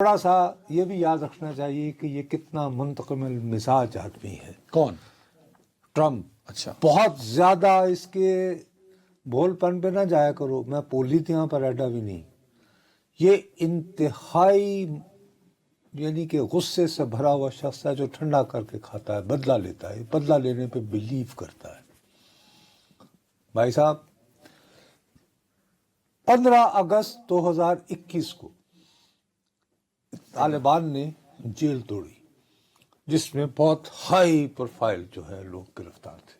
تھوڑا سا یہ بھی یاد رکھنا چاہیے کہ یہ کتنا منتقم المزاج آدمی ہے. کون؟ ٹرمپ. اچھا. بہت زیادہ اس کے بھول پن پہ نہ جایا کرو. میں پولیت یہاں پر ایڈا بھی نہیں. یہ انتہائی یعنی کہ غصے سے بھرا ہوا شخص ہے جو ٹھنڈا کر کے کھاتا ہے، بدلہ لیتا ہے، بدلہ لینے پہ بلیو کرتا ہے. بھائی صاحب 15 اگست 2021 کو طالبان نے جیل توڑی جس میں بہت ہائی پروفائل جو ہے لوگ گرفتار تھے،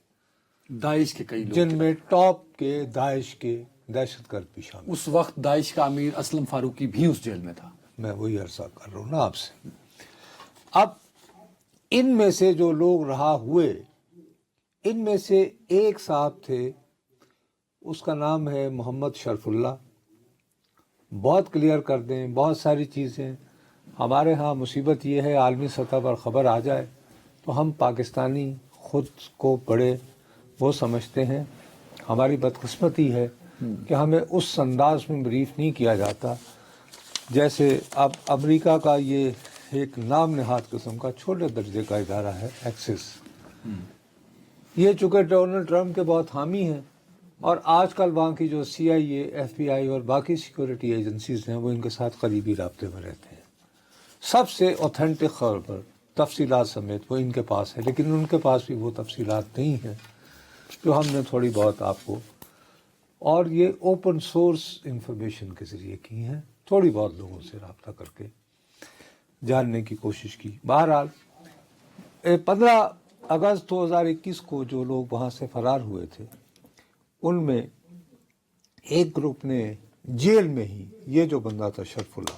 داعش کے کئی لوگ جن میں ٹاپ کے داعش کے دہشت گرد بھی شامل. اس وقت داعش کا امیر اسلم فاروقی بھی اس جیل میں تھا. میں وہی عرضہ کر رہا ہوں نا آپ سے. اب ان میں سے جو لوگ رہا ہوئے، ان میں سے ایک صاحب تھے، اس کا نام ہے محمد شرف اللہ. بہت کلیئر کر دیں بہت ساری چیزیں. ہمارے ہاں مصیبت یہ ہے عالمی سطح پر خبر آ جائے تو ہم پاکستانی خود کو بڑے وہ سمجھتے ہیں. ہماری بدقسمتی ہے کہ ہمیں اس انداز میں بریف نہیں کیا جاتا جیسے اب امریکہ کا یہ ایک نام نہاد قسم کا چھوٹے درجے کا ادارہ ہے ایکسس. یہ چونکہ ڈونلڈ ٹرمپ کے بہت حامی ہیں اور آج کل وہاں کی جو CIA FBI اور باقی سیکورٹی ایجنسیز ہیں وہ ان کے ساتھ قریبی رابطے میں رہتے ہیں. سب سے اوتھینٹک خبر تفصیلات سمیت وہ ان کے پاس ہے، لیکن ان کے پاس بھی وہ تفصیلات نہیں ہیں جو ہم نے تھوڑی بہت آپ کو، اور یہ اوپن سورس انفارمیشن کے ذریعے کی ہیں، تھوڑی بہت لوگوں سے رابطہ کر کے جاننے کی کوشش کی. بہرحال 15 اگست 2021 کو جو لوگ وہاں سے فرار ہوئے تھے ان میں ایک گروپ نے جیل میں ہی، یہ جو بندہ تھا شرف اللہ،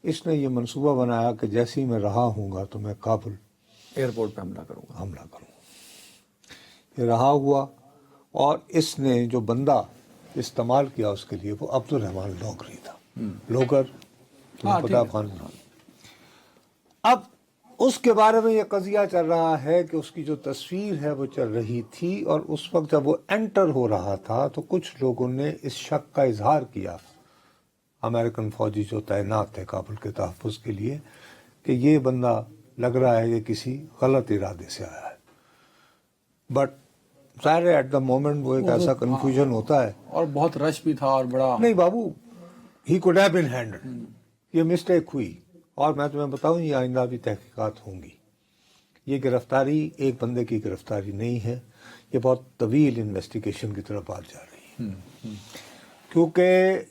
اس نے یہ منصوبہ بنایا کہ جیسے ہی میں رہا ہوں گا تو میں کابل ایئرپورٹ پہ حملہ کروں گا. یہ رہا ہوا اور اس نے جو بندہ استعمال کیا اس کے لیے وہ عبد الرحمان لوگری تھا. لوگر پتہ افغان. اب اس کے بارے میں یہ قضیہ چل رہا ہے کہ اس کی جو تصویر ہے وہ چل رہی تھی اور اس وقت جب وہ انٹر ہو رہا تھا تو کچھ لوگوں نے اس شک کا اظہار کیا، امریکن فوجی جو تعینات تھے کابل کے تحفظ کے لیے، کہ یہ بندہ لگ رہا ہے کہ کسی غلط ارادے سے آیا ہے. بٹ ظاہر ہے ایٹ دا مومنٹ وہ ایک ایسا کنفیوژن ہوتا ہے. اور بہت رش بھی تھا اور بڑا نہیں بابو، ہی کوڈ ہیو بین ہینڈلڈ. یہ مسٹیک ہوئی اور میں تمہیں بتاؤں یہ آئندہ بھی تحقیقات ہوں گی. یہ گرفتاری ایک بندے کی گرفتاری نہیں ہے، یہ بہت طویل انویسٹیگیشن کی طرف بات جا رہی ہے. کیونکہ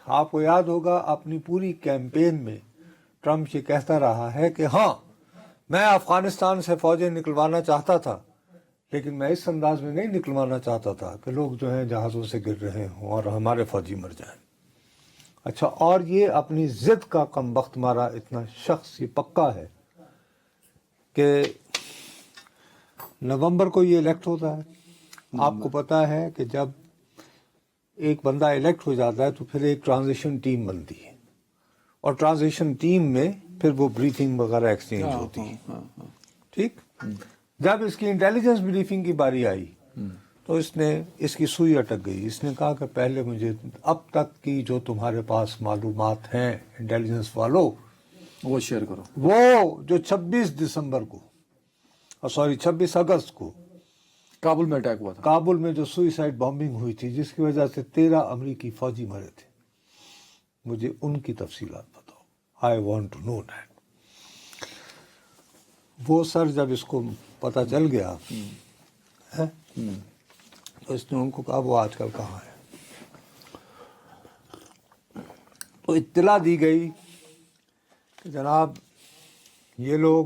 آپ کو یاد ہوگا اپنی پوری کیمپین میں ٹرمپ یہ کہتا رہا ہے کہ ہاں میں افغانستان سے فوجیں نکلوانا چاہتا تھا لیکن میں اس انداز میں نہیں نکلوانا چاہتا تھا کہ لوگ جو ہیں جہازوں سے گر رہے ہوں اور ہمارے فوجی مر جائیں. اچھا، اور یہ اپنی ضد کا کم بخت مارا اتنا شخص یہ پکا ہے کہ نومبر کو یہ الیکٹ ہوتا ہے. آپ کو پتا ہے کہ جب ایک بندہ الیکٹ ہو جاتا ہے تو پھر ایک ٹرانزیشن ٹیم بنتی ہے اور ٹرانزیشن ٹیم میں پھر وہ بریفنگ وغیرہ ایکسچینج ہوتی ہے. ٹھیک، جب اس کی انٹیلیجنس بریفنگ کی باری آئی تو اس نے اس کی سوئی اٹک گئی. اس نے کہا کہ پہلے مجھے اب تک کی جو تمہارے پاس معلومات ہیں انٹیلیجنس والوں وہ شیئر کرو. وہ جو 26 اگست کو کابل میں اٹیک ہوا تھا، کابل میں جو سوئسائڈ بامبنگ ہوئی تھی جس کی وجہ سے 13 امریکی فوجی مرے تھے، مجھے ان کی تفصیلات بتاؤ. I want to know that. وہ سر جب اس کو پتہ چل گیا تو اس نے ان کو کہا وہ آج کل کہاں ہے. تو اطلاع دی گئی کہ جناب یہ لوگ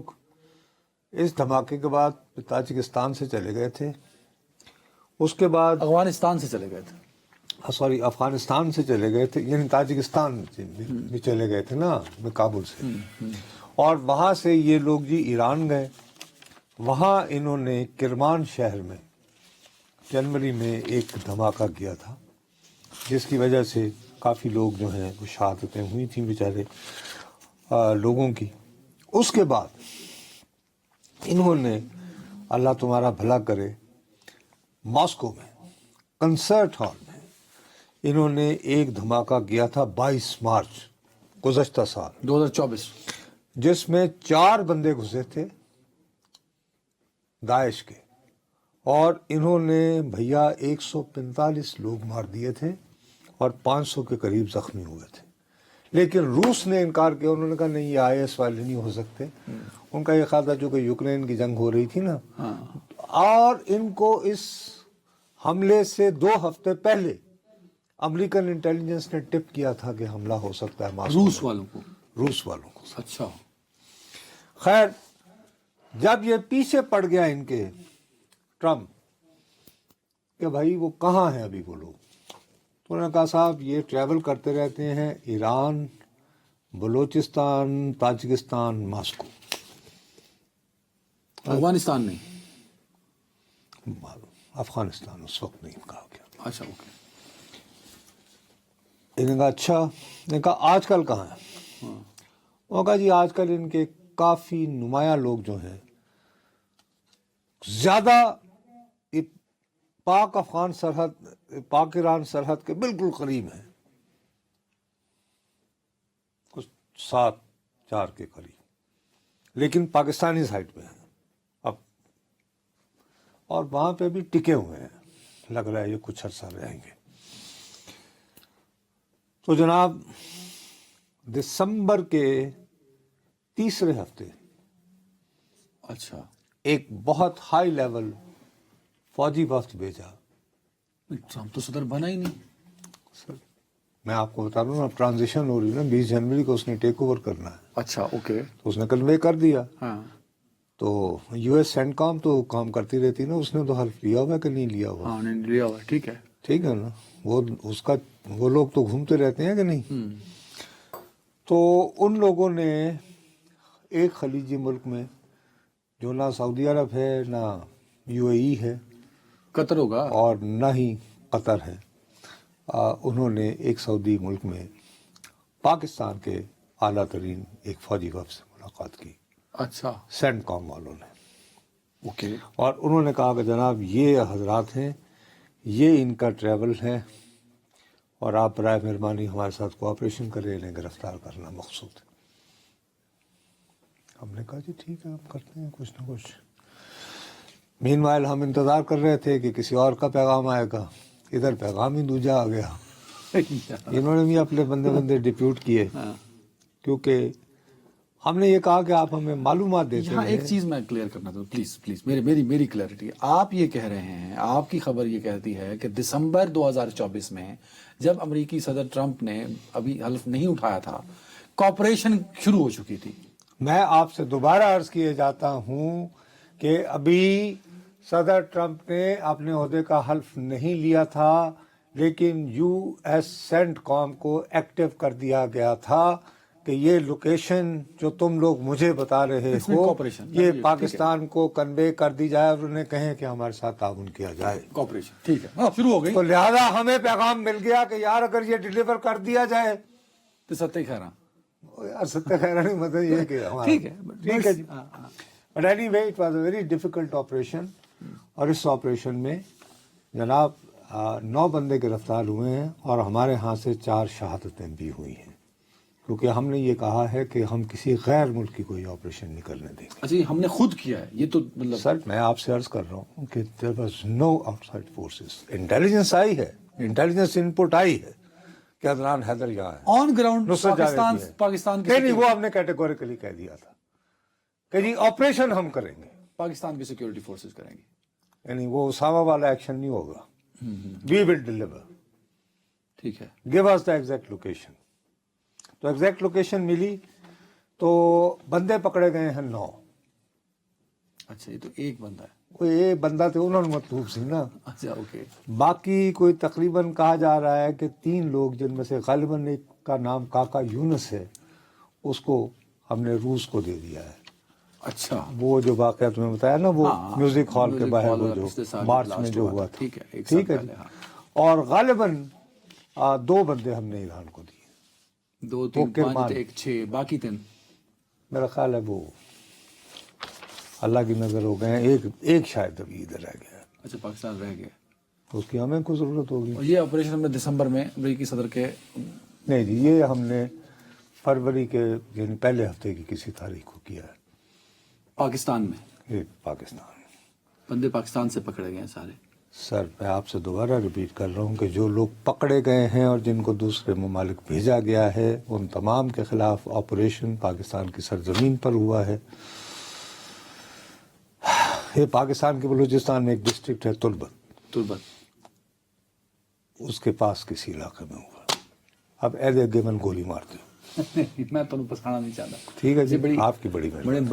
اس دھماکے کے بعد تاجکستان سے چلے گئے تھے، اس کے بعد افغانستان سے چلے گئے تھے. افغانستان سے چلے گئے تھے، یعنی تاجکستان بھی چلے گئے تھے نا کابل سے. اور وہاں سے یہ لوگ جی ایران گئے. وہاں انہوں نے کرمان شہر میں جنوری میں ایک دھماکہ کیا تھا جس کی وجہ سے کافی لوگ جو ہیں وہ شہادتیں ہوئی تھیں بیچارے لوگوں کی. اس کے بعد انہوں نے، اللہ تمہارا بھلا کرے، ماسکو میں کنسرٹ ہال میں انہوں نے ایک دھماکہ کیا تھا 22 مارچ गुज़श्ता साल, 2024। जिसमें 4 बंदे घुसे थे दाइश के, और इन्होंने भैया 145 लोग मार दिए थे और 500 के करीब जख्मी हुए थे। लेकिन रूस ने इनकार किया, उन्होंने कहा नहीं, ये IS वाले नहीं हो सकते। उनका ये ख्याल था जो कि यूक्रेन की जंग हो रही थी ना, और इनको इस हमले से 2 हफ्ते पहले अमेरिकन इंटेलिजेंस ने टिप किया था कि हमला हो सकता है मॉस्को रूस में। वालों को। रूस वालों को। अच्छा। खैर, जब ये पीछे पड़ गया इनके ट्रम्प कि भाई वो कहाँ हैं अभी वो लोग, तो उन्होंने कहा साहब ये ट्रैवल करते रहते हैं Iran, Balochistan, Tajikistan, Moscow. Afghanistan नहीं। अफगानिस्तान उस वक्त नहीं कहा गया। अच्छा, ओके। इन्होंने कहा अच्छा, इन्होंने कहा आजकल कहाँ है? उन्होंने कहा जी आजकल इनके काफ़ी नुमाया लोग जो हैं ज़्यादा पाक अफगान सरहद, पाक ईरान सरहद के बिल्कुल करीब हैं, कुछ 7-4 के करीब, लेकिन पाकिस्तानी साइड पे हैं अब, और वहाँ पे भी टिके हुए हैं, लग रहा है ये कुछ अर्सा रहेंगे। तो जनाब दिसंबर के तीसरे हफ्ते अच्छा, एक बहुत हाई लेवल फौजी वफ्द भेजा। ट्रम्प तो सदर बना ही नहीं। सर मैं आपको बता रहा हूँ ना, ट्रांजिशन हो रही है ना, 20 जनवरी को उसने टेक ओवर करना है, अच्छा, ओके। तो उसने कन्वे कर दिया। हाँ। तो US सेंटकॉम तो काम करती रहती है ना, उसने तो हल्फ लिया हुआ कि नहीं लिया हुआ? हाँ, नहीं लिया हुआ, ठीक है। ठीक है ना, वो लोग तो घूमते रहते हैं कि नहीं। तो उन लोगों ने एक खलीजी मुल्क में, जो ना सऊदी अरब है, ना UAE है, कतर होगा, और ना ही कतर है, उन्होंने एक सऊदी मुल्क में पाकिस्तान के आला तरीन एक फौजी वफ़द से मुलाकात की। अच्छा, सेंटकॉम वालों ने, ओके। और उन्होंने कहा कि जनाब ये हजरात हैं, ये इनका ट्रैवल है, और आप बराए मेहरबानी हमारे साथ कोऑपरेशन करें, इन्हें गिरफ्तार करना मकसूद है। हमने कहा जी ठीक है, हम करते हैं कुछ ना कुछ। मीनवाइल हम इंतज़ार कर रहे थे कि किसी और का पैगाम आएगा, इधर पैगाम ही दूजा आ गया। इन्होंने भी अपने बंदे डिप्यूट किए, क्योंकि हमने ये कहा कि आप हमें मालूमात देते यहाँ हैं। एक चीज मैं क्लियर करना चाहता हूँ, प्लीज प्लीज, मेरी क्लैरिटी। आप ये कह रहे हैं, आपकी खबर ये कहती है कि दिसंबर 2024 में जब अमेरिकी सदर ट्रंप ने अभी हल्फ नहीं उठाया था, कॉपरेशन शुरू हो चुकी थी। मैं आपसे दोबारा अर्ज किए जाता हूँ कि अभी सदर ट्रंप ने अपने ओहदे का हल्फ नहीं लिया था, लेकिन US सेंटकॉम को एक्टिव कर दिया गया था कि ये लोकेशन जो तुम लोग मुझे बता रहे हो, ये पाकिस्तान को कन्वे कर दी जाए, और उन्हें कहें कि हमारे साथ ताउन किया जाए। कॉपरेशन ठीक है, शुरू हो गई। तो लिहाजा हमें पैगाम मिल गया कि यार अगर ये डिलीवर कर दिया जाए तो सत्य खैरा, यार सत्य खैरा नहीं, मतलब ये कि ठीक है जी। But anyway it was a very difficult operation, और इस ऑपरेशन में जनाब 9 बंदे गिरफ्तार हुए हैं, और हमारे यहाँ से 4 शहादतें भी हुई हैं, क्योंकि हमने ये कहा है कि हम किसी गैर मुल्क की कोई ऑपरेशन नहीं करने देंगे। अच्छा, ये हमने खुद किया है, ये तो मतलब सर मैं आपसे अर्ज कर रहा हूँ कि there was no outside forces. Intelligence आई है, इंटेलिजेंस इनपुट आई है कि अदनान हैदर यहाँ है, ऑन ग्राउंड पाकिस्तान नहीं, वो हमने कैटेगोरिकली कह दिया था कि जी ऑपरेशन हम करेंगे, पाकिस्तान की सिक्योरिटी फोर्सेस करेंगी, यानी वो उसामा वाला एक्शन नहीं होगा। वी विल डिलीवर, ठीक है, give us the exact location. तो एग्जैक्ट लोकेशन मिली, तो बंदे पकड़े गए हैं 9। अच्छा, ये तो एक बंदा है, कोई एक बंदा थे, उन्होंने मतलूब सी ना। अच्छा, ओके। बाकी कोई तकरीबन कहा जा रहा है कि 3 लोग, जिनमें से गालिबन एक का नाम काका यूनुस है, उसको हमने रूस को दे दिया है। अच्छा, वो जो वाकया तुम्हें बताया ना, वो म्यूजिक हॉल के बाहर वो जो मार्च में जो हुआ था, ठीक है, ठीक है। और गालिबन 2 बंदे हमने ईरान को दिए, 2 3 5 1 6, बाकी 3 मेरा ख्याल है वो अल्लाह की नजर हो गए। एक शायद अभी इधर रह गया। अच्छा, पाकिस्तान रह गया, तो उसकी हमें को जरूरत होगी। और ये ऑपरेशन हमने दिसंबर में अमेरिकी सदर के, नहीं जी, ये हमने फरवरी के यानी पहले हफ्ते की किसी तारीख को किया है पाकिस्तान में ये पाकिस्तान में। बंदे पाकिस्तान से पकड़े गए हैं सारे। सर मैं आपसे दोबारा रिपीट कर रहा हूँ कि जो लोग पकड़े गए हैं और जिनको दूसरे ममालिक भेजा गया है उन तमाम के खिलाफ ऑपरेशन पाकिस्तान की सरजमीन पर हुआ है। ये पाकिस्तान के बलूचिस्तान में एक डिस्ट्रिक्ट है तुर्बत, उसके पास किसी इलाके में हुआ। अब ऐसे अगे मन गोली मार दो। मैं तो फंसाना नहीं चाहता। ठीक है जी, बड़ी आपकी बड़ी मेहरबानी। बड़े